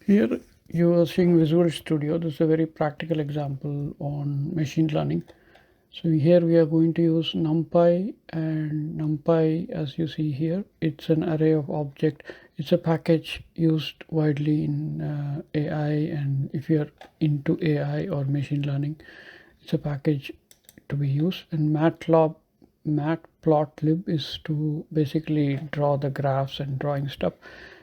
Here you are seeing Visual Studio. This is a very practical example on machine learning. So here we are going to use NumPy, and NumPy, as you see here, it's an array of object. It's a package used widely in AI, and if you are into AI or machine learning, it's a package to be used. And Matplotlib is to basically draw the graphs and drawing stuff.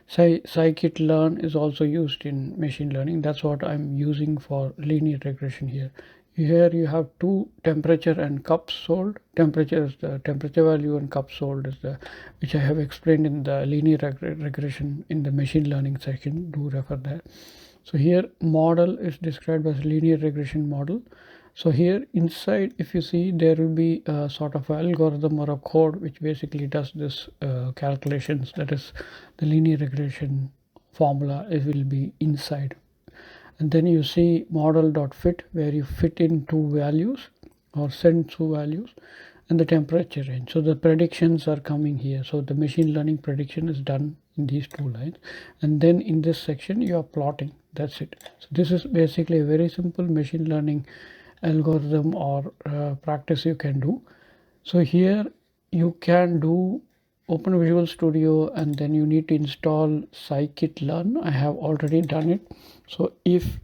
Scikit-learn is also used in machine learning. That's what I'm using for linear regression here. Here you have two, temperature and cups sold. Temperature is the temperature value and cups sold is the, which I have explained in the linear regression in the machine learning section. Do refer there. So here model is described as linear regression model. So here inside, if you see, there will be a sort of algorithm or a code which basically does this calculations. That is the linear regression formula. It will be inside, and then you see model.fit, where you fit in two values or send two values, and the temperature range. So the predictions are coming here. So the machine learning prediction is done in these two lines, and then in this section you are plotting. That's it. So this is basically a very simple machine learning algorithm or practice you can do. So here you can do open Visual Studio, and then you need to install scikit-learn. I have already done it. So if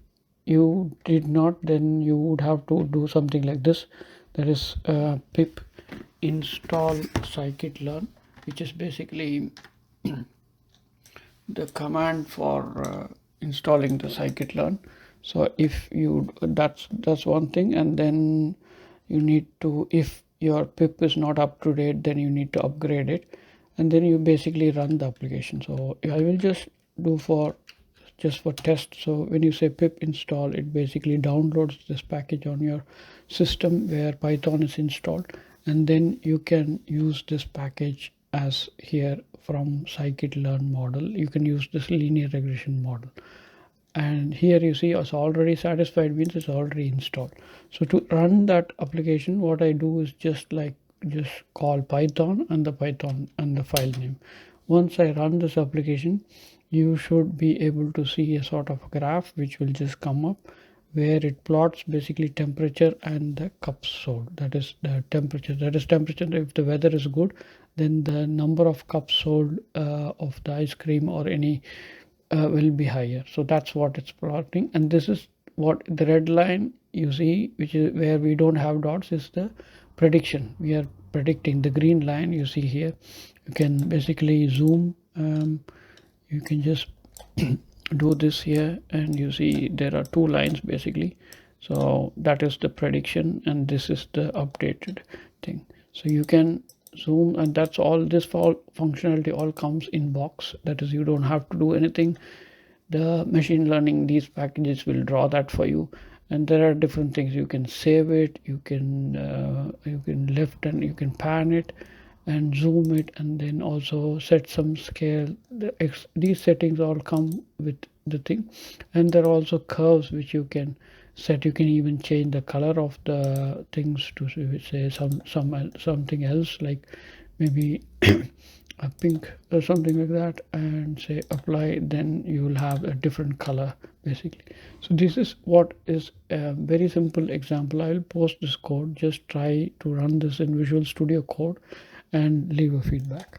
you did not, then you would have to do something like this. That is pip install scikit-learn, which is basically the command for installing the scikit-learn. So if you, that's one thing, and then you need to, if your pip is not up to date, then you need to upgrade it, and then you basically run the application. So I will just do for test. So when you say pip install, it basically downloads this package on your system where Python is installed, and then you can use this package as here from scikit-learn model. You can use this linear regression model, and here you see it's already satisfied, means it's already installed. So to run that application, what I do is just call Python and the file name. Once I run this application, you should be able to see a sort of graph which will just come up, where it plots basically temperature and the cups sold. That is the temperature. If the weather is good, then the number of cups sold of the ice cream or any will be higher. So that's what it's plotting. And this is what the red line you see, which is where we don't have dots, is the prediction. We are predicting. The green line you see here, you can basically zoom. You can just do this here, and you see there are two lines basically. So that is the prediction, and this is the updated thing. So you can zoom, and that's all. This functionality all comes in box. That is, you don't have to do anything. The machine learning, these packages will draw that for you. And there are different things. You can save it, you can lift, and you can pan it and zoom it, and then also set some scale. These settings all come with the thing. And there are also curves which you can set. You can even change the color of the things to say something else, like maybe a pink or something like that, and say apply, then you will have a different color basically. So this is what is a very simple example. I will post this code. Just try to run this in Visual Studio Code and leave a feedback.